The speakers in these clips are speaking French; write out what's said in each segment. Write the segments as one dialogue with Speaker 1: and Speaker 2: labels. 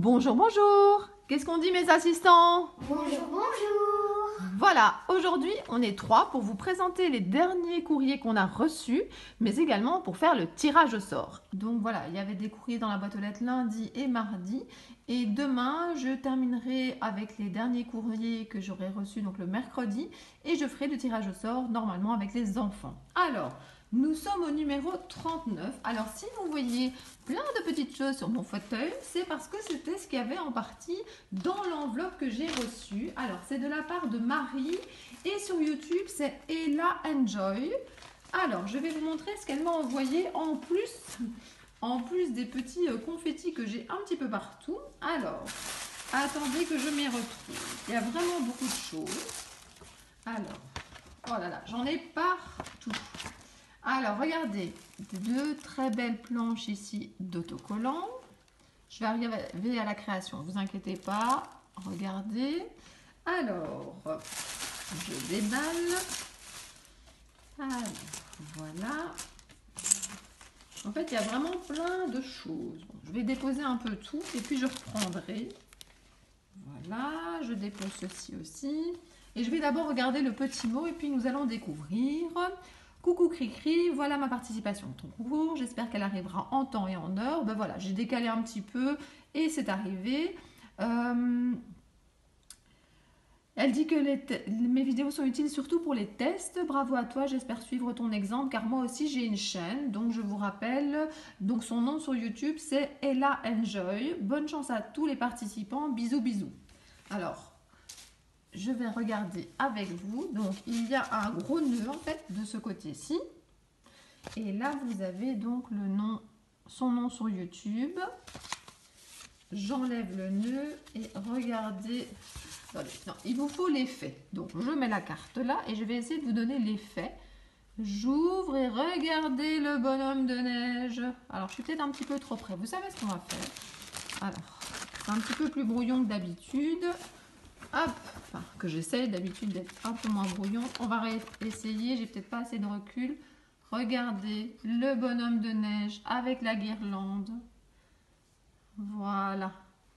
Speaker 1: Bonjour, bonjour. Qu'est-ce qu'on dit mes assistants?
Speaker 2: Bonjour, bonjour.
Speaker 1: Voilà, aujourd'hui on est 3 pour vous présenter les derniers courriers qu'on a reçus, mais également pour faire le tirage au sort. Donc voilà, il y avait des courriers dans la boîte aux lettres lundi et mardi. Et demain, je terminerai avec les derniers courriers que j'aurai reçus, donc le mercredi. Et je ferai le tirage au sort normalement avec les enfants. Alors, nous sommes au numéro 39. Alors, si vous voyez plein de petites choses sur mon fauteuil, c'est parce que c'était ce qu'il y avait en partie dans l'enveloppe que j'ai reçue. Alors, c'est de la part de Marie et sur YouTube, c'est Ella Enjoy. Alors, je vais vous montrer ce qu'elle m'a envoyé en plus des petits confettis que j'ai un petit peu partout. Alors, attendez que je m'y retrouve. Il y a vraiment beaucoup de choses. Alors, oh là là, j'en ai partout. Alors, regardez, deux très belles planches ici d'autocollants. Je vais arriver à la création, ne vous inquiétez pas. Regardez. Alors, je déballe. Alors, voilà. En fait, il y a vraiment plein de choses. Bon, je vais déposer un peu tout et puis je reprendrai. Voilà, je dépose ceci aussi. Et je vais d'abord regarder le petit mot et puis nous allons découvrir. Coucou Cricri, voilà ma participation au ton concours. J'espère qu'elle arrivera en temps et en heure. Ben voilà, j'ai décalé un petit peu et c'est arrivé. Elle dit que mes vidéos sont utiles surtout pour les tests. Bravo à toi, j'espère suivre ton exemple car moi aussi j'ai une chaîne. Donc je vous rappelle, donc son nom sur YouTube c'est Ella Enjoy. Bonne chance à tous les participants. Bisous bisous. Alors, je vais regarder avec vous. Donc il y a un gros nœud en fait de ce côté-ci. Et là vous avez donc le nom, son nom sur YouTube. J'enlève le nœud et regardez. Non, il vous faut l'effet. Donc, je mets la carte là et je vais essayer de vous donner l'effet. J'ouvre et regardez le bonhomme de neige. Alors, je suis peut-être un petit peu trop près. Vous savez ce qu'on va faire? Alors, c'est un petit peu plus brouillon que d'habitude. Hop, enfin, que j'essaie d'habitude d'être un peu moins brouillon. On va essayer. J'ai peut-être pas assez de recul. Regardez le bonhomme de neige avec la guirlande. Voilà.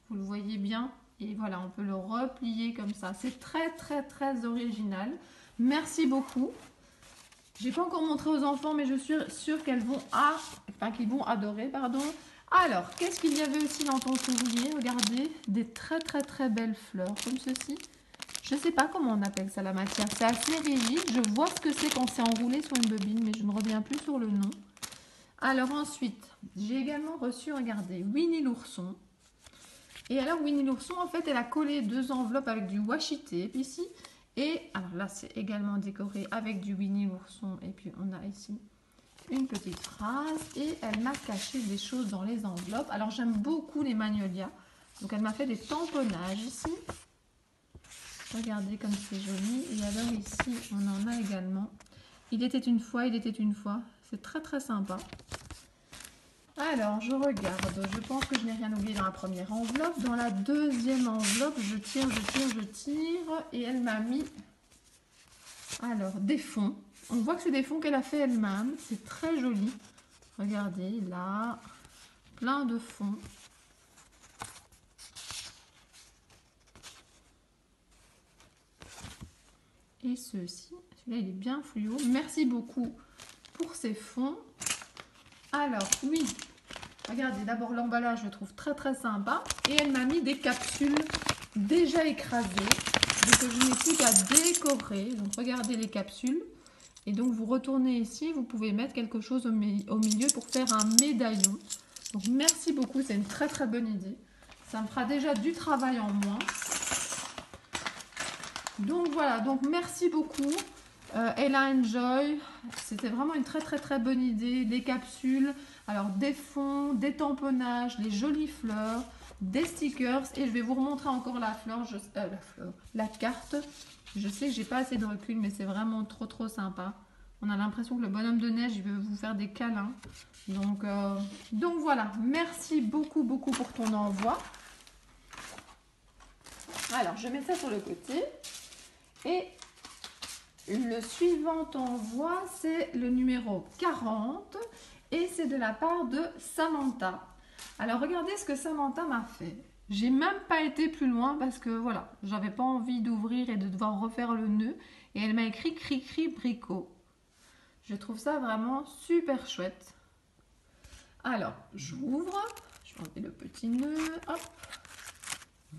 Speaker 1: Vous le voyez bien? Et voilà, on peut le replier comme ça. C'est très, très, très original. Merci beaucoup. Je n'ai pas encore montré aux enfants, mais je suis sûre qu'ils vont adorer. Pardon. Alors, qu'est-ce qu'il y avait aussi dans ton courrier? Regardez, des très, très, très belles fleurs, comme ceci. Je ne sais pas comment on appelle ça, la matière. C'est assez rigide. Je vois ce que c'est quand c'est enroulé sur une bobine, mais je ne reviens plus sur le nom. Alors ensuite, j'ai également reçu, regardez, Winnie l'ourson. Et alors Winnie l'ourson, en fait, elle a collé 2 enveloppes avec du washi tape ici. Et alors là, c'est également décoré avec du Winnie l'ourson. Et puis on a ici une petite phrase. Et elle m'a caché des choses dans les enveloppes. Alors j'aime beaucoup les magnolias. Donc elle m'a fait des tamponnages ici. Regardez comme c'est joli. Et alors ici, on en a également. Il était une fois, il était une fois. C'est très très sympa. Alors, je regarde. Je pense que je n'ai rien oublié dans la première enveloppe. Dans la deuxième enveloppe, je tire. Et elle m'a mis, alors, des fonds. On voit que c'est des fonds qu'elle a fait elle-même. C'est très joli. Regardez, là, plein de fonds. Et ceci, celui-là, il est bien fluo. Merci beaucoup pour ces fonds. Alors, oui. Regardez, d'abord l'emballage, je le trouve très très sympa. Et elle m'a mis des capsules déjà écrasées. Donc je n'ai plus qu'à décorer. Donc regardez les capsules. Et donc vous retournez ici, vous pouvez mettre quelque chose au milieu pour faire un médaillon. Donc merci beaucoup, c'est une très très bonne idée. Ça me fera déjà du travail en moins. Donc voilà, donc merci beaucoup. Ella Enjoy, c'était vraiment une très très très bonne idée. Les capsules, alors des fonds, des tamponnages, les jolies fleurs, des stickers et je vais vous remontrer encore la la carte. Je sais que j'ai pas assez de recul mais c'est vraiment trop trop sympa. On a l'impression que le bonhomme de neige il veut vous faire des câlins. Donc voilà, merci beaucoup beaucoup pour ton envoi. Alors je mets ça sur le côté et le suivant envoi, c'est le numéro 40 et c'est de la part de Samantha. Alors regardez ce que Samantha m'a fait. J'ai même pas été plus loin parce que voilà, j'avais pas envie d'ouvrir et de devoir refaire le nœud. Et elle m'a écrit Cricri Bricot. Je trouve ça vraiment super chouette. Alors, j'ouvre. Je vais enlever le petit nœud. Hop.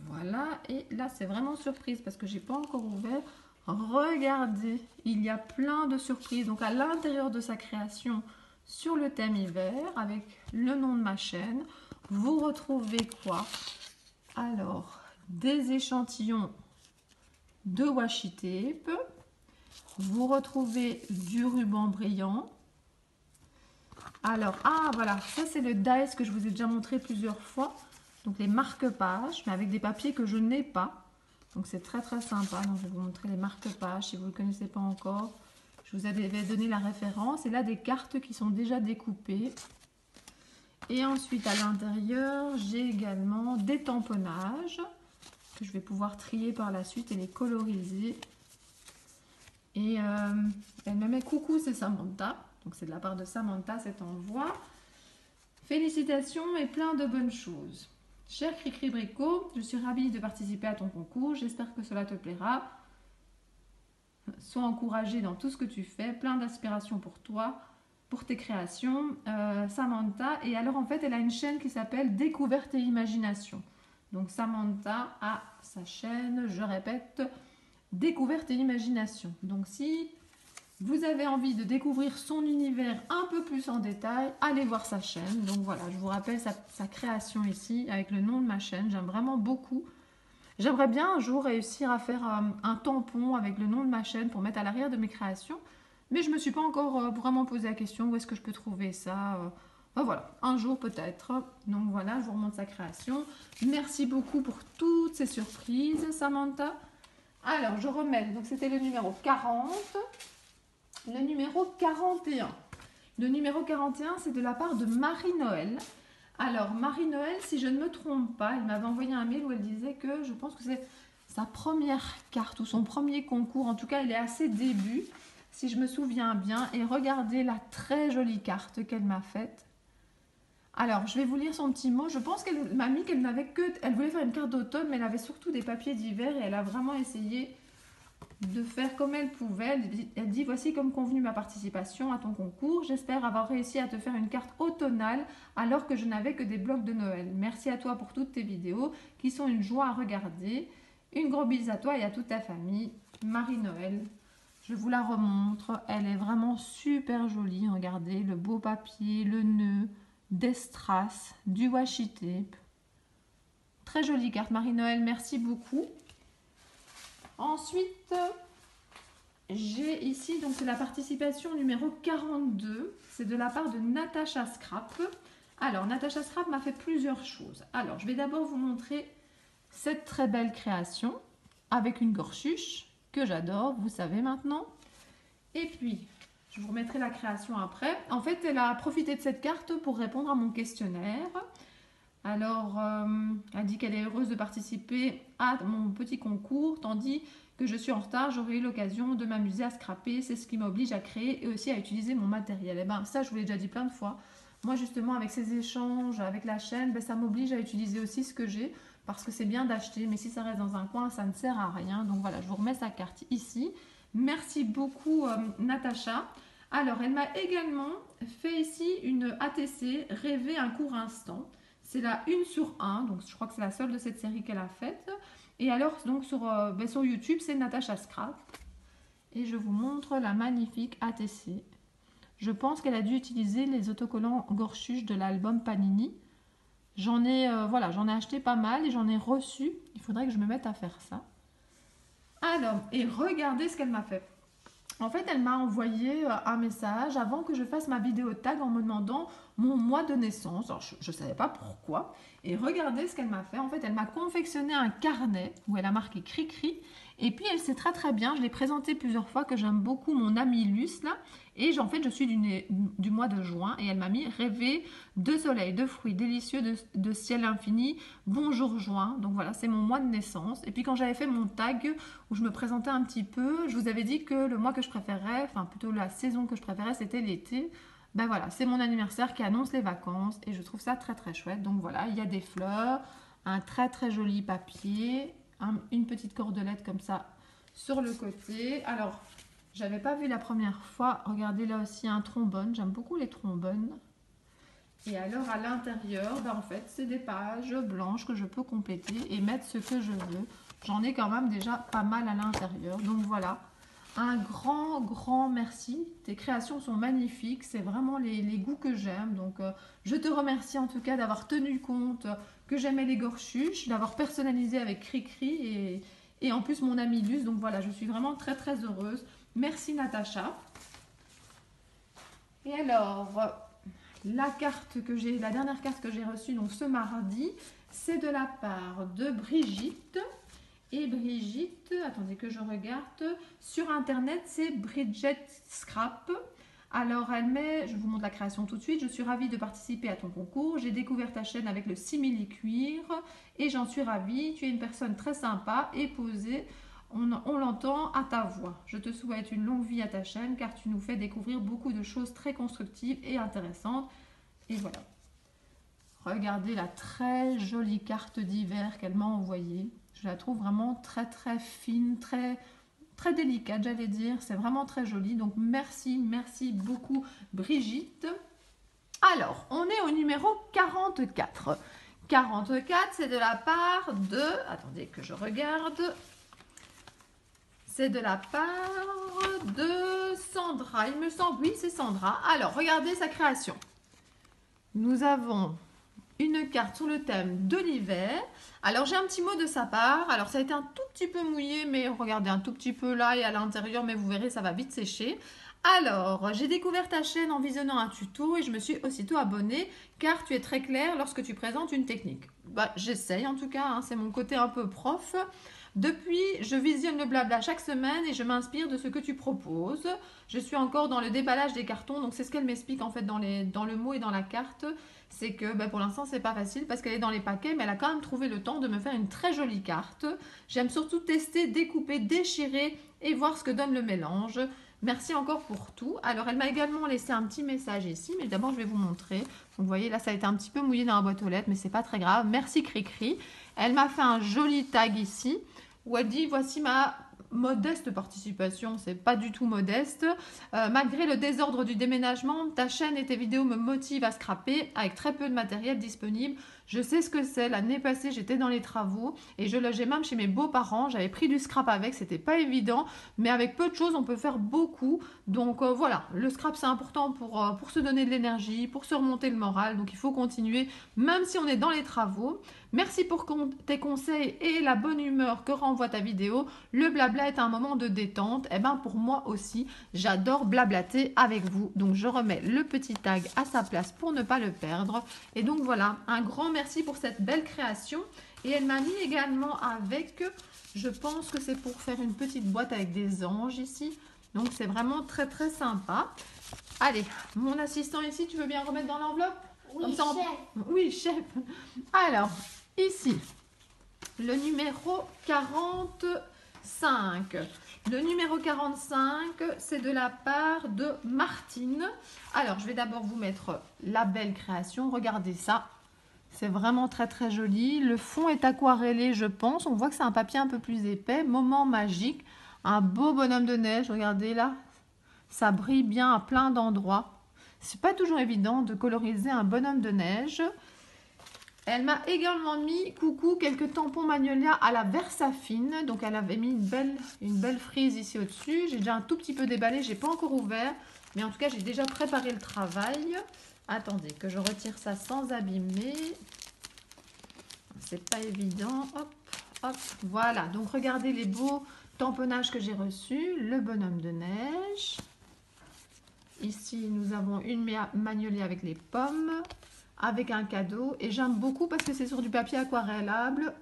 Speaker 1: Voilà. Et là, c'est vraiment surprise parce que j'ai pas encore ouvert. Regardez, il y a plein de surprises. Donc, à l'intérieur de sa création, sur le thème hiver, avec le nom de ma chaîne, vous retrouvez quoi? Alors, des échantillons de washi tape. Vous retrouvez du ruban brillant. Alors, voilà, ça c'est le dies que je vous ai déjà montré plusieurs fois. Donc les marque-pages, mais avec des papiers que je n'ai pas. Donc c'est très très sympa. Donc je vais vous montrer les marque-pages si vous ne le connaissez pas encore. Je vous avais donné la référence. Et là, des cartes qui sont déjà découpées. Et ensuite, à l'intérieur, j'ai également des tamponnages que je vais pouvoir trier par la suite et les coloriser. Et elle me met coucou, c'est Samantha. Donc c'est de la part de Samantha cet envoi. Félicitations et plein de bonnes choses. Cher Cricri Bricot, je suis ravie de participer à ton concours. J'espère que cela te plaira. Sois encouragée dans tout ce que tu fais. Plein d'inspiration pour toi, pour tes créations. Samantha. Et alors en fait, elle a une chaîne qui s'appelle Découverte et Imagination. Donc Samantha a sa chaîne, je répète, Découverte et Imagination. Donc si vous avez envie de découvrir son univers un peu plus en détail, allez voir sa chaîne. Donc voilà, je vous rappelle sa création ici avec le nom de ma chaîne. J'aime vraiment beaucoup. J'aimerais bien un jour réussir à faire un tampon avec le nom de ma chaîne pour mettre à l'arrière de mes créations. Mais je ne me suis pas encore vraiment posé la question où est-ce que je peux trouver ça. Voilà, un jour peut-être. Donc voilà, je vous remonte sa création. Merci beaucoup pour toutes ces surprises, Samantha. Alors, je remets. Donc c'était le numéro 40. Le numéro 41. Le numéro 41, c'est de la part de Marie-Noël. Alors, Marie-Noël, si je ne me trompe pas, elle m'avait envoyé un mail où elle disait que je pense que c'est sa première carte ou son premier concours. En tout cas, elle est à ses débuts, si je me souviens bien. Et regardez la très jolie carte qu'elle m'a faite. Alors, je vais vous lire son petit mot. Je pense qu'elle m'a mis qu'elle n'avait que... Elle voulait faire une carte d'automne, mais elle avait surtout des papiers d'hiver et elle a vraiment essayé de faire comme elle pouvait. Elle dit: voici comme convenu ma participation à ton concours. J'espère avoir réussi à te faire une carte automnale alors que je n'avais que des blocs de Noël. Merci à toi pour toutes tes vidéos qui sont une joie à regarder. Une gros bise à toi et à toute ta famille. Marie-Noël. Je vous la remontre. Elle est vraiment super jolie. Regardez le beau papier, le nœud, des strass, du washi tape. Très jolie carte, Marie-Noël. Merci beaucoup. Ensuite, j'ai ici donc la participation numéro 42. C'est de la part de Natacha Scrap. Alors, Natacha Scrap m'a fait plusieurs choses. Alors, je vais d'abord vous montrer cette très belle création avec une gorchuche que j'adore, vous savez maintenant. Et puis, je vous remettrai la création après. En fait, elle a profité de cette carte pour répondre à mon questionnaire. Alors, elle dit qu'elle est heureuse de participer à mon petit concours, tandis que je suis en retard, j'aurai eu l'occasion de m'amuser à scraper. C'est ce qui m'oblige à créer et aussi à utiliser mon matériel. Et ben ça, je vous l'ai déjà dit plein de fois. Moi, justement, avec ces échanges, avec la chaîne, ben, ça m'oblige à utiliser aussi ce que j'ai, parce que c'est bien d'acheter, mais si ça reste dans un coin, ça ne sert à rien. Donc voilà, je vous remets sa carte ici. Merci beaucoup, Natacha. Alors, elle m'a également fait ici une ATC, Rêver un court instant. C'est la 1/1, donc je crois que c'est la seule de cette série qu'elle a faite. Et alors, donc sur YouTube, c'est Natacha Scrap. Et je vous montre la magnifique ATC. Je pense qu'elle a dû utiliser les autocollants Gorchuche de l'album Panini. J'en ai acheté pas mal et j'en ai reçu. Il faudrait que je me mette à faire ça. Alors, et regardez ce qu'elle m'a fait. En fait, elle m'a envoyé un message avant que je fasse ma vidéo tag en me demandant mon mois de naissance. Alors, je ne savais pas pourquoi. Et regardez ce qu'elle m'a fait. En fait, elle m'a confectionné un carnet où elle a marqué Cricri. Et puis, elle sait très très bien, je l'ai présenté plusieurs fois, que j'aime beaucoup mon amie Luce là. Et en fait, je suis du mois de juin. Et elle m'a mis rêver de soleil, de fruits délicieux, de ciel infini. Bonjour juin. Donc voilà, c'est mon mois de naissance. Et puis, quand j'avais fait mon tag où je me présentais un petit peu, je vous avais dit que le mois que je préférais, enfin plutôt la saison que je préférais, c'était l'été. Ben voilà, c'est mon anniversaire qui annonce les vacances et je trouve ça très très chouette. Donc voilà, il y a des fleurs, Un très très joli papier, une petite cordelette comme ça sur le côté. Alors, j'avais pas vu la première fois. Regardez là aussi un trombone. J'aime beaucoup les trombones. Et alors à l'intérieur, en fait, c'est des pages blanches que je peux compléter et mettre ce que je veux. J'en ai quand même déjà pas mal à l'intérieur. Donc voilà, un grand merci. Tes créations sont magnifiques. C'est vraiment les goûts que j'aime. Donc je te remercie en tout cas d'avoir tenu compte que j'aimais les gorchuches, d'avoir personnalisé avec Cricri et en plus mon ami Luce. Donc voilà, je suis vraiment très heureuse. Merci Natacha. Et alors, la dernière carte que j'ai reçue donc ce mardi, c'est de la part de Brigitte. Et Brigitte, attendez que je regarde, sur internet c'est Bridget Scrap. Alors elle met, je vous montre la création tout de suite, je suis ravie de participer à ton concours, j'ai découvert ta chaîne avec le simili-cuir et j'en suis ravie, tu es une personne très sympa et posée, on l'entend à ta voix. Je te souhaite une longue vie à ta chaîne car tu nous fais découvrir beaucoup de choses très constructives et intéressantes. Et voilà. Regardez la très jolie carte d'hiver qu'elle m'a envoyée. Je la trouve vraiment très fine, très délicate, j'allais dire. C'est vraiment très joli. Donc merci beaucoup Brigitte. Alors, on est au numéro 44. 44, c'est de la part de... Attendez que je regarde. C'est de la part de Sandra. Il me semble, oui, c'est Sandra. Alors, regardez sa création. Nous avons une carte sur le thème de l'hiver. Alors j'ai un petit mot de sa part. Alors ça a été un tout petit peu mouillé, mais regardez un tout petit peu là et à l'intérieur, mais vous verrez ça va vite sécher. Alors j'ai découvert ta chaîne en visionnant un tuto et je me suis aussitôt abonnée car tu es très clair lorsque tu présentes une technique. J'essaye en tout cas, hein, c'est mon côté un peu prof. Depuis, je visionne le blabla chaque semaine et je m'inspire de ce que tu proposes. Je suis encore dans le déballage des cartons, donc c'est ce qu'elle m'explique en fait dans le mot et dans la carte. C'est que pour l'instant, c'est pas facile parce qu'elle est dans les paquets, mais elle a quand même trouvé le temps de me faire une très jolie carte. J'aime surtout tester, découper, déchirer et voir ce que donne le mélange. Merci encore pour tout. Alors, elle m'a également laissé un petit message ici, mais d'abord, je vais vous montrer. Donc, vous voyez, là, ça a été un petit peu mouillé dans la boîte aux lettres, mais c'est pas très grave. Merci Cricri. Elle m'a fait un joli tag ici où elle dit « Voici ma modeste participation, c'est pas du tout modeste. Malgré le désordre du déménagement, ta chaîne et tes vidéos me motivent à scraper avec très peu de matériel disponible. Je sais ce que c'est. L'année passée, j'étais dans les travaux et je logeais même chez mes beaux-parents. J'avais pris du scrap avec, c'était pas évident, mais avec peu de choses, on peut faire beaucoup. Donc voilà, le scrap c'est important pour se donner de l'énergie, pour se remonter le moral. Donc il faut continuer, même si on est dans les travaux. Merci pour tes conseils et la bonne humeur que renvoie ta vidéo. Le blabla est un moment de détente. Et pour moi aussi, j'adore blablater avec vous. Donc je remets le petit tag à sa place pour ne pas le perdre. Et donc voilà, un grand merci pour cette belle création. Et elle m'a mis également avec, je pense que c'est pour faire une petite boîte avec des anges ici. Donc c'est vraiment très sympa. Allez, mon assistant ici, tu veux bien remettre dans l'enveloppe?
Speaker 2: Oui, chef.
Speaker 1: Oui, chef. Alors, ici, le numéro 45. Le numéro 45, c'est de la part de Martine. Alors, je vais d'abord vous mettre la belle création. Regardez ça. C'est vraiment très joli. Le fond est aquarellé, je pense. On voit que c'est un papier un peu plus épais. Moment magique. Un beau bonhomme de neige. Regardez là. Ça brille bien à plein d'endroits. C'est pas toujours évident de coloriser un bonhomme de neige. Elle m'a également mis, coucou, quelques tampons Magnolia à la Versafine. Donc elle avait mis une belle frise ici au-dessus. J'ai déjà un tout petit peu déballé, j'ai pas encore ouvert. Mais en tout cas, j'ai déjà préparé le travail. Attendez, que je retire ça sans abîmer. C'est pas évident. Hop, hop, voilà. Donc regardez les beaux tamponnages que j'ai reçus. Le bonhomme de neige. Ici, nous avons une Magnolia avec les pommes, avec un cadeau. Et j'aime beaucoup parce que c'est sur du papier aquarellable,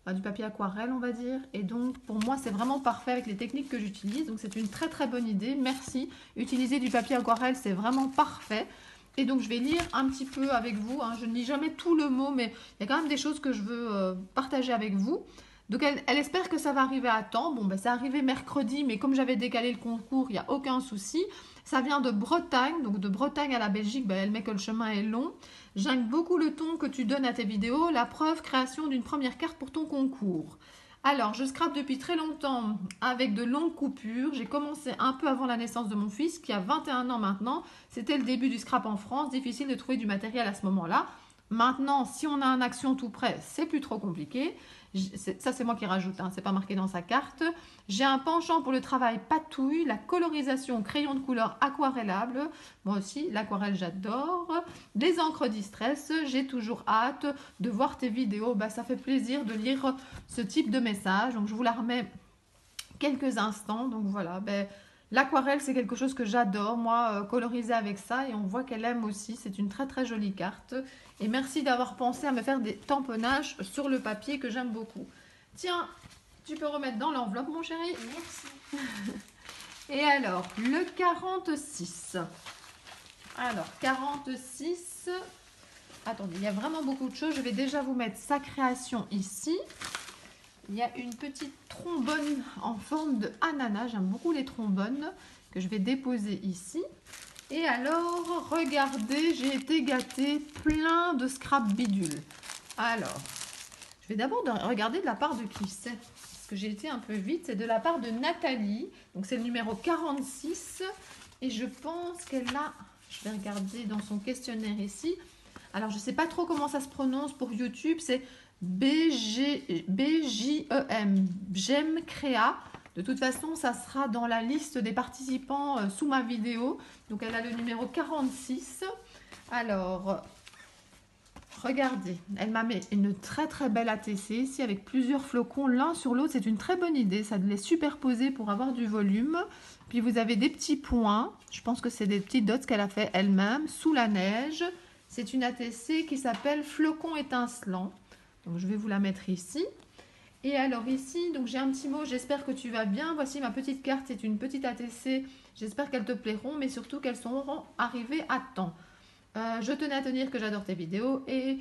Speaker 1: enfin, du papier aquarelle, on va dire. Et donc, pour moi, c'est vraiment parfait avec les techniques que j'utilise. Donc, c'est une très bonne idée. Merci. Utiliser du papier aquarelle, c'est vraiment parfait. Et donc, je vais lire un petit peu avec vous. Je ne lis jamais tout le mot, mais il y a quand même des choses que je veux partager avec vous. Donc elle espère que ça va arriver à temps. Bon, ben, c'est arrivé mercredi, mais comme j'avais décalé le concours, il n'y a aucun souci. Ça vient de Bretagne, donc de Bretagne à la Belgique, ben, elle met que le chemin est long. J'aime beaucoup le ton que tu donnes à tes vidéos. La preuve, création d'une première carte pour ton concours. Alors, je scrape depuis très longtemps avec de longues coupures. J'ai commencé un peu avant la naissance de mon fils, qui a 21 ans maintenant. C'était le début du scrap en France. Difficile de trouver du matériel à ce moment-là. Maintenant, si on a un action tout près, c'est plus trop compliqué. Ça, c'est moi qui rajoute, hein, c'est pas marqué dans sa carte. J'ai un penchant pour le travail patouille, la colorisation crayon de couleur aquarellable. Moi aussi, l'aquarelle, j'adore. Des encres distress, j'ai toujours hâte de voir tes vidéos. Bah, ça fait plaisir de lire ce type de message. Donc, je vous la remets quelques instants. Donc, voilà. Ben, l'aquarelle, c'est quelque chose que j'adore, moi, coloriser avec ça. Et on voit qu'elle aime aussi. C'est une très, très jolie carte. Et merci d'avoir pensé à me faire des tamponnages sur le papier que j'aime beaucoup. Tiens, tu peux remettre dans l'enveloppe, mon chéri.
Speaker 2: Merci.
Speaker 1: Et alors, le 46. Alors, 46. Attendez, il y a vraiment beaucoup de choses. Je vais déjà vous mettre sa création ici. Il y a une petite trombone en forme de ananas. J'aime beaucoup les trombones que je vais déposer ici. Et alors, regardez, j'ai été gâtée, plein de scrap bidule. Alors, je vais d'abord regarder de la part de qui c'est. Parce que j'ai été un peu vite. C'est de la part de Nathalie. Donc, c'est le numéro 46. Et je pense qu'elle a... Je vais regarder dans son questionnaire ici. Alors, je ne sais pas trop comment ça se prononce pour YouTube. C'est BJEM. J'aime Créa. De toute façon, ça sera dans la liste des participants sous ma vidéo. Donc, elle a le numéro 46. Alors, regardez, elle m'a mis une très très belle ATC ici avec plusieurs flocons l'un sur l'autre. C'est une très bonne idée, ça de les superposer pour avoir du volume. Puis, vous avez des petits points. Je pense que c'est des petits dots qu'elle a fait elle-même sous la neige. C'est une ATC qui s'appelle Flocon étincelant. Donc, je vais vous la mettre ici. Et alors ici, donc j'ai un petit mot, j'espère que tu vas bien. Voici ma petite carte, c'est une petite ATC. J'espère qu'elles te plairont, mais surtout qu'elles seront arrivées à temps. Je tenais à te dire que j'adore tes vidéos et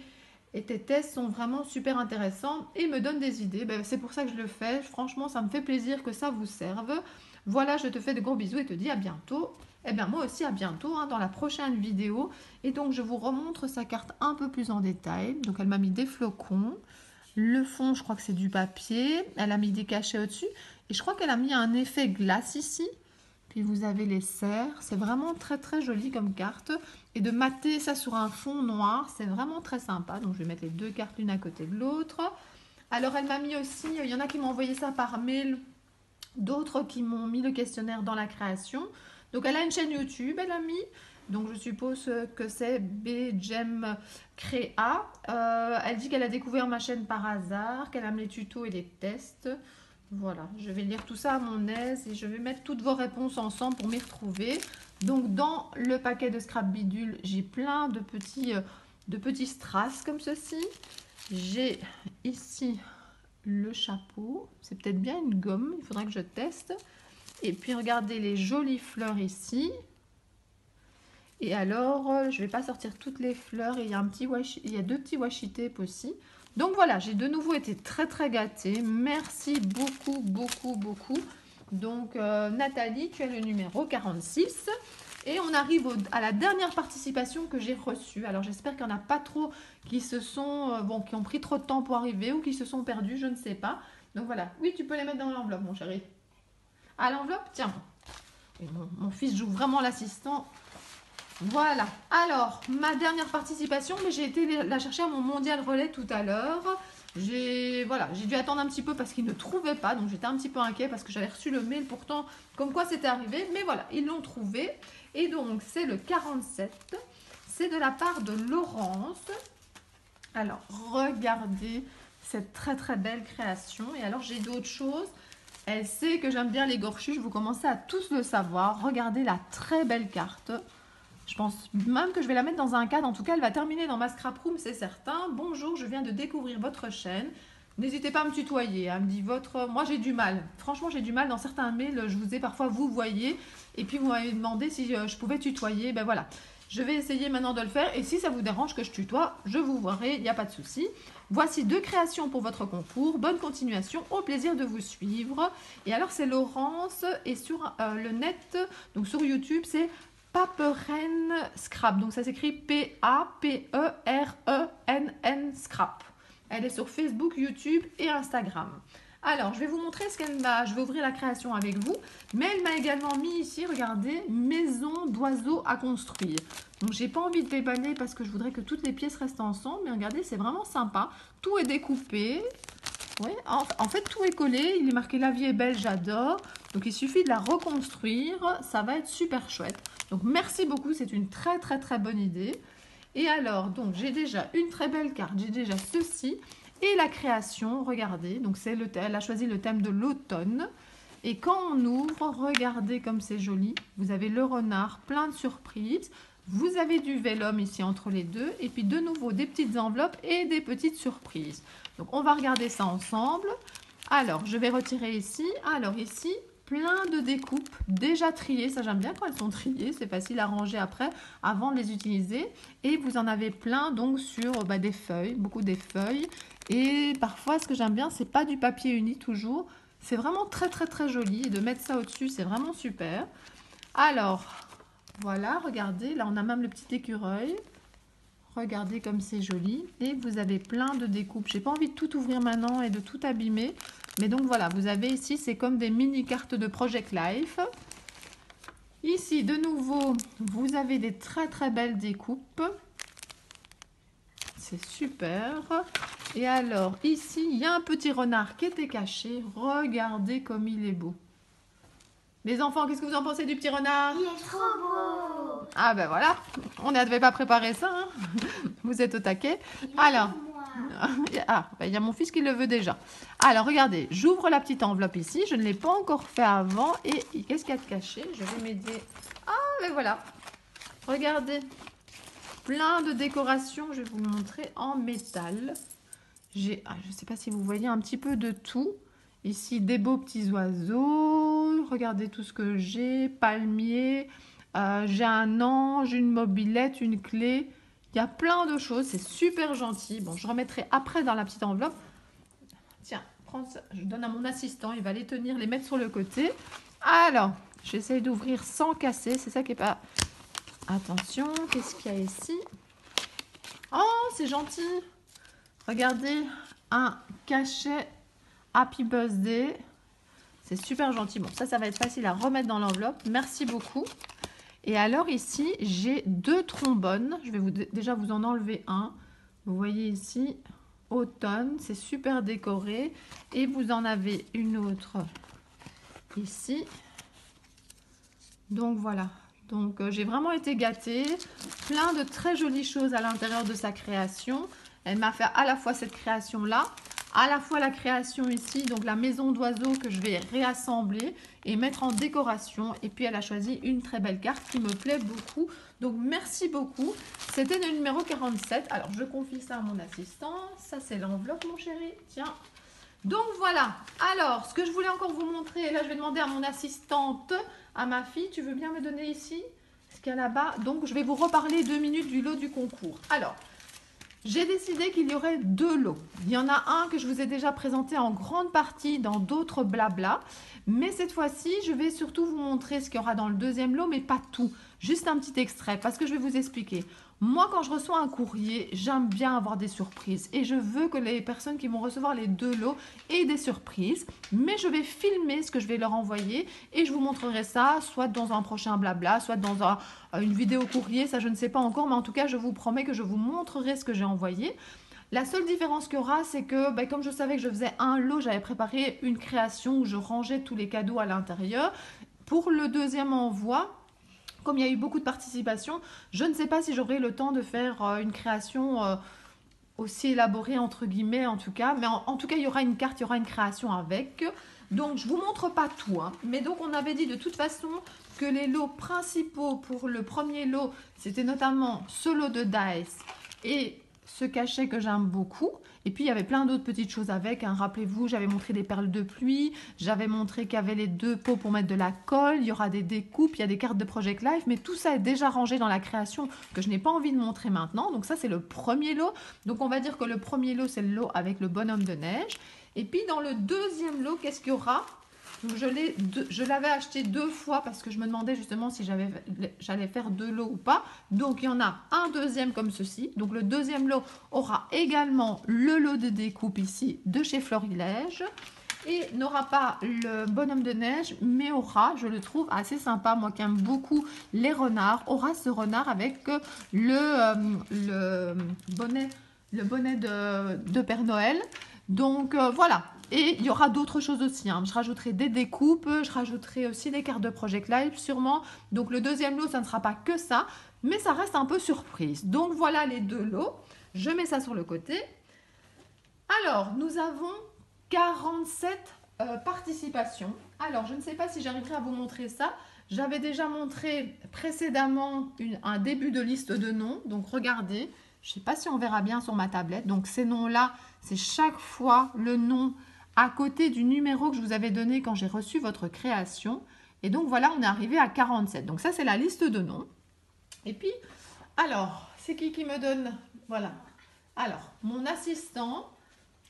Speaker 1: tes tests sont vraiment super intéressants et me donnent des idées. Ben, c'est pour ça que je le fais. Franchement, ça me fait plaisir que ça vous serve. Voilà, je te fais de gros bisous et te dis à bientôt. Eh bien, moi aussi à bientôt hein, dans la prochaine vidéo. Et donc, je vous remontre sa carte un peu plus en détail. Donc, elle m'a mis des flocons. Le fond, je crois que c'est du papier. Elle a mis des cachets au-dessus. Et je crois qu'elle a mis un effet glace ici. Puis vous avez les cerfs. C'est vraiment très très joli comme carte. Et de mater ça sur un fond noir, c'est vraiment très sympa. Donc je vais mettre les deux cartes l'une à côté de l'autre. Alors elle m'a mis aussi, il y en a qui m'ont envoyé ça par mail. D'autres qui m'ont mis le questionnaire dans la création. Donc elle a une chaîne YouTube, elle a mis. Donc je suppose que c'est BJEM Créa. Elle dit qu'elle a découvert ma chaîne par hasard, qu'elle aime les tutos et les tests. Voilà, je vais lire tout ça à mon aise et je vais mettre toutes vos réponses ensemble pour m'y retrouver. Donc dans le paquet de scrap bidule, j'ai plein de petits strass comme ceci. J'ai ici le chapeau. C'est peut-être bien une gomme, il faudra que je teste. Et puis regardez les jolies fleurs ici. Et alors, je ne vais pas sortir toutes les fleurs. Il y a deux petits washi tape aussi. Donc voilà, j'ai de nouveau été très très gâtée. Merci beaucoup, beaucoup, beaucoup. Donc Nathalie, tu as le numéro 46. Et on arrive à la dernière participation que j'ai reçue. Alors j'espère qu'il n'y en a pas trop qui qui ont pris trop de temps pour arriver ou qui se sont perdus, je ne sais pas. Donc voilà, oui, tu peux les mettre dans l'enveloppe, mon chéri. À l'enveloppe, tiens. Et mon fils joue vraiment l'assistant. Voilà, alors ma dernière participation, mais j'ai été la chercher à mon mondial relais tout à l'heure. J'ai dû attendre un petit peu parce qu'ils ne trouvaient pas, donc j'étais un petit peu inquiet parce que j'avais reçu le mail pourtant comme quoi c'était arrivé. Mais voilà, ils l'ont trouvé et donc c'est le 47, c'est de la part de Laurence. Alors regardez cette très très belle création et alors j'ai d'autres choses. Elle sait que j'aime bien les gorchuches, vous commencez à tous le savoir. Regardez la très belle carte. Je pense même que je vais la mettre dans un cadre. En tout cas, elle va terminer dans ma scrap room, c'est certain. Bonjour, je viens de découvrir votre chaîne. N'hésitez pas à me tutoyer. Elle me dit votre... Moi, j'ai du mal. Franchement, j'ai du mal. Dans certains mails, je vous ai parfois vous voyez. Et puis, vous m'avez demandé si je pouvais tutoyer. Ben voilà. Je vais essayer maintenant de le faire et si ça vous dérange que je tutoie, je vous verrai, il n'y a pas de souci. Voici 2 créations pour votre concours. Bonne continuation, au plaisir de vous suivre. Et alors c'est Laurence et sur le net, donc sur YouTube, c'est Paperen Scrap. Donc ça s'écrit P-A-P-E-R-E-N-N Scrap. Elle est sur Facebook, YouTube et Instagram. Alors, je vais vous montrer ce qu'elle m'a. Je vais ouvrir la création avec vous. Mais elle m'a également mis ici, regardez, maison d'oiseaux à construire. Donc, j'ai pas envie de déballer parce que je voudrais que toutes les pièces restent ensemble. Mais regardez, c'est vraiment sympa. Tout est découpé. Oui, en fait, tout est collé. Il est marqué La vie est belle, j'adore. Donc, il suffit de la reconstruire. Ça va être super chouette. Donc, merci beaucoup. C'est une très, très, très bonne idée. Et alors, donc, j'ai déjà une très belle carte. J'ai déjà ceci. Et la création, regardez, donc elle a choisi le thème de l'automne. Et quand on ouvre, regardez comme c'est joli. Vous avez le renard, plein de surprises. Vous avez du vélum ici entre les deux. Et puis de nouveau, des petites enveloppes et des petites surprises. Donc on va regarder ça ensemble. Alors, je vais retirer ici. Alors ici, plein de découpes déjà triées. Ça, j'aime bien quand elles sont triées. C'est facile à ranger après, avant de les utiliser. Et vous en avez plein donc sur des feuilles, beaucoup des feuilles. Et parfois, ce que j'aime bien, c'est pas du papier uni toujours. C'est vraiment très, très, très joli. Et de mettre ça au-dessus, c'est vraiment super. Alors, voilà, regardez. Là, on a même le petit écureuil. Regardez comme c'est joli. Et vous avez plein de découpes. J'ai pas envie de tout ouvrir maintenant et de tout abîmer. Mais donc, voilà, vous avez ici, c'est comme des mini-cartes de Project Life. Ici, de nouveau, vous avez des très, très belles découpes. C'est super. Et alors, ici, il y a un petit renard qui était caché. Regardez comme il est beau. Les enfants, qu'est-ce que vous en pensez du petit renard?
Speaker 2: Il est trop beau.
Speaker 1: Ah ben voilà, on n'avait pas préparé ça. Hein. Vous êtes au taquet. Alors, il y a mon fils qui le veut déjà. Alors, regardez, j'ouvre la petite enveloppe ici. Je ne l'ai pas encore fait avant. Et qu'est-ce qu'il y a de caché? Je vais m'aider. Ah, ben voilà. Regardez. Plein de décorations, je vais vous montrer en métal. Je ne sais pas si vous voyez un petit peu de tout. Ici, des beaux petits oiseaux. Regardez tout ce que j'ai. Palmier. J'ai un ange, une mobilette, une clé. Il y a plein de choses. C'est super gentil. Bon, je remettrai après dans la petite enveloppe. Tiens, prends ça. Je donne à mon assistant. Il va les tenir, les mettre sur le côté. Alors, j'essaye d'ouvrir sans casser. C'est ça qui n'est pas... Attention, qu'est-ce qu'il y a ici? Oh, c'est gentil. Regardez, un cachet Happy Birthday. C'est super gentil. Bon, ça va être facile à remettre dans l'enveloppe. Merci beaucoup. Et alors ici, j'ai 2 trombones. Je vais déjà vous en enlever un. Vous voyez ici, automne. C'est super décoré. Et vous en avez une autre ici. Donc voilà. Donc, j'ai vraiment été gâtée. Plein de très jolies choses à l'intérieur de sa création. Elle m'a fait à la fois cette création-là, à la fois la création ici, donc la maison d'oiseaux que je vais réassembler et mettre en décoration. Et puis, elle a choisi une très belle carte qui me plaît beaucoup. Donc, merci beaucoup. C'était le numéro 47. Alors, je confie ça à mon assistant. Ça, c'est l'enveloppe, mon chéri. Tiens. Donc, voilà. Alors, ce que je voulais encore vous montrer, là, je vais demander à mon assistante... À ma fille, tu veux bien me donner ici ce qu'il y a là-bas? Donc, je vais vous reparler 2 minutes du lot du concours. Alors, j'ai décidé qu'il y aurait 2 lots. Il y en a un que je vous ai déjà présenté en grande partie dans d'autres blabla. Mais cette fois-ci, je vais surtout vous montrer ce qu'il y aura dans le 2e lot, mais pas tout. Juste un petit extrait, parce que je vais vous expliquer. Moi, quand je reçois un courrier, j'aime bien avoir des surprises. Et je veux que les personnes qui vont recevoir les 2 lots aient des surprises. Mais je vais filmer ce que je vais leur envoyer. Et je vous montrerai ça, soit dans un prochain blabla, soit dans une vidéo courrier. Ça, je ne sais pas encore. Mais en tout cas, je vous promets que je vous montrerai ce que j'ai envoyé. La seule différence qu'il y aura, c'est que comme je savais que je faisais un lot, j'avais préparé une création où je rangeais tous les cadeaux à l'intérieur. Pour le 2e envoi... Comme il y a eu beaucoup de participation, je ne sais pas si j'aurai le temps de faire une création aussi élaborée, entre guillemets, en tout cas. Mais en tout cas, il y aura une carte, il y aura une création avec. Donc, je ne vous montre pas tout. Hein. Mais donc, on avait dit de toute façon que les lots principaux pour le premier lot, c'était notamment ce lot de dice et ce cachet que j'aime beaucoup. Et puis, il y avait plein d'autres petites choses avec. Hein. Rappelez-vous, j'avais montré des perles de pluie. J'avais montré qu'il y avait les 2 pots pour mettre de la colle. Il y aura des découpes, il y a des cartes de Project Life. Mais tout ça est déjà rangé dans la création que je n'ai pas envie de montrer maintenant. Donc ça, c'est le premier lot. Donc on va dire que le premier lot, c'est le lot avec le bonhomme de neige. Et puis, dans le deuxième lot, qu'est-ce qu'il y aura ? Je l'avais acheté 2 fois parce que je me demandais justement si j'allais faire 2 lots ou pas. Donc, il y en a un deuxième comme ceci. Donc, le deuxième lot aura également le lot de découpe ici de chez Florilège. Et n'aura pas le bonhomme de neige, mais aura, je le trouve assez sympa, moi qui aime beaucoup les renards, aura ce renard avec le bonnet de Père Noël. Donc, voilà. Et il y aura d'autres choses aussi. Hein. Je rajouterai des découpes, je rajouterai aussi des cartes de Project Life sûrement. Donc le deuxième lot, ça ne sera pas que ça, mais ça reste un peu surprise. Donc voilà les 2 lots. Je mets ça sur le côté. Alors, nous avons 47 participations. Alors, je ne sais pas si j'arriverai à vous montrer ça. J'avais déjà montré précédemment un début de liste de noms. Donc regardez, je ne sais pas si on verra bien sur ma tablette. Donc ces noms-là, c'est chaque fois le nom à côté du numéro que je vous avais donné quand j'ai reçu votre création. Et donc voilà, on est arrivé à 47. Donc ça, c'est la liste de noms. Et puis, alors, c'est qui me donne... Voilà. Alors, mon assistant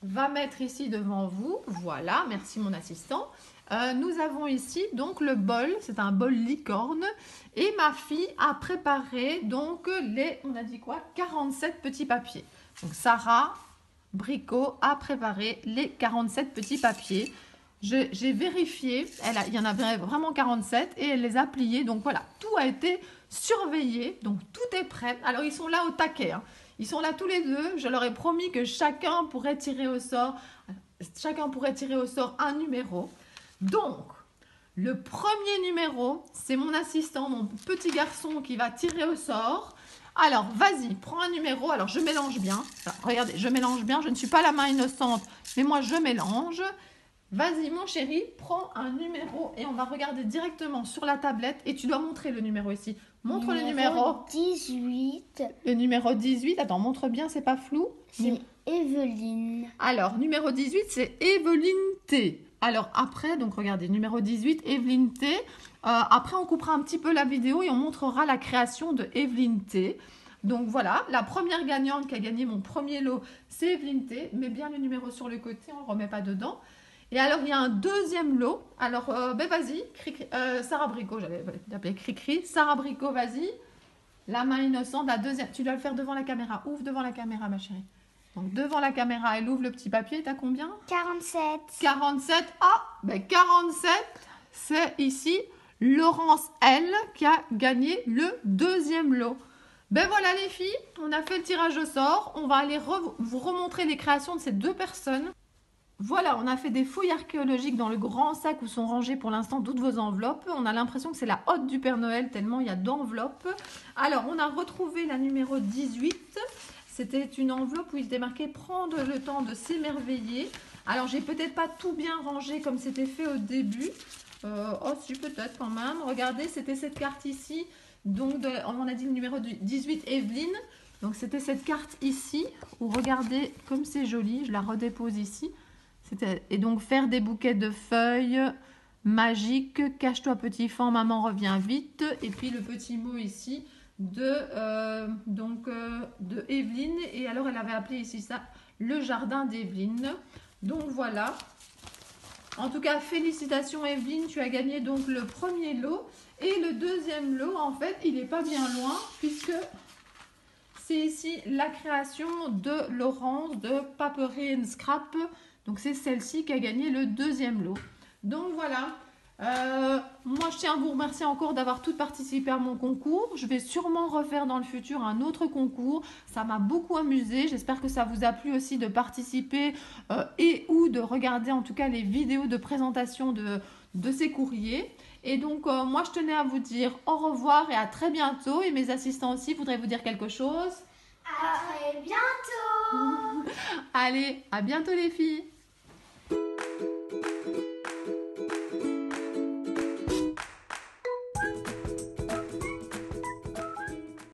Speaker 1: va mettre ici devant vous. Voilà, merci mon assistant. Nous avons ici donc le bol, c'est un bol licorne. Et ma fille a préparé donc on a dit quoi, 47 petits papiers. Donc Sarah Bricot a préparé les 47 petits papiers. J'ai vérifié, il y en avait vraiment 47 et elle les a pliés. Donc voilà, tout a été surveillé, donc tout est prêt. Alors ils sont là au taquet, hein. Ils sont là tous les deux. Je leur ai promis que chacun pourrait tirer au sort un numéro. Donc, le premier numéro, c'est mon assistant, mon petit garçon qui va tirer au sort. Alors, vas-y, prends un numéro. Alors, je mélange bien. Alors, regardez, je mélange bien. Je ne suis pas la main innocente, mais moi, je mélange. Vas-y, mon chéri, prends un numéro et on va regarder directement sur la tablette. Et tu dois montrer le numéro ici. Montre le numéro.
Speaker 2: 18.
Speaker 1: Le numéro 18. Attends, montre bien, c'est pas flou.
Speaker 2: C'est Evelyne.
Speaker 1: Alors, numéro 18, c'est Evelyne T. Alors après, donc regardez, numéro 18, Evelyne T. Après, on coupera un petit peu la vidéo et on montrera la création de Evelyne T. Donc voilà, la première gagnante qui a gagné mon premier lot, c'est Evelyne T. Mets bien le numéro sur le côté, on ne le remet pas dedans. Et alors, il y a un deuxième lot. Alors, ben vas-y, Sarah Bricot, j'allais l'appeler Cricri. Sarah Bricot, vas-y. La main innocente, la deuxième. Tu dois le faire devant la caméra. Ouvre devant la caméra, ma chérie. Donc, devant la caméra, elle ouvre le petit papier. T'as combien?
Speaker 2: 47.
Speaker 1: 47. Ah, ben 47, c'est ici Laurence L qui a gagné le deuxième lot. Ben voilà les filles, on a fait le tirage au sort. On va aller vous remontrer les créations de ces 2 personnes. Voilà, on a fait des fouilles archéologiques dans le grand sac où sont rangées pour l'instant toutes vos enveloppes. On a l'impression que c'est la hotte du Père Noël tellement il y a d'enveloppes. Alors, on a retrouvé la numéro 18. C'était une enveloppe où il était marqué « Prendre le temps de s'émerveiller ». Alors, j'ai peut-être pas tout bien rangé comme c'était fait au début. Oh, si, peut-être quand même. Regardez, c'était cette carte ici. Donc, on a dit le numéro 18, Evelyne. Donc, c'était cette carte ici où, regardez, comme c'est joli. Je la redépose ici. Et donc, faire des bouquets de feuilles magiques. Cache-toi, petit fan, maman revient vite. Et puis, le petit mot ici de Evelyne. Et alors, elle avait appelé ici ça le jardin d'Evelyne. Donc, voilà. En tout cas, félicitations Evelyne, tu as gagné donc le premier lot. Et le deuxième lot, en fait, il n'est pas bien loin puisque c'est ici la création de Laurence de Papery and Scrap. Donc, c'est celle-ci qui a gagné le deuxième lot. Donc, voilà. Moi, je tiens à vous remercier encore d'avoir toutes participé à mon concours. Je vais sûrement refaire dans le futur un autre concours. Ça m'a beaucoup amusé. J'espère que ça vous a plu aussi de participer et ou de regarder en tout cas les vidéos de présentation de ces courriers. Et donc, moi, je tenais à vous dire au revoir et à très bientôt. Et mes assistants aussi voudraient vous dire quelque chose.
Speaker 2: À très bientôt.
Speaker 1: Allez, à bientôt les filles.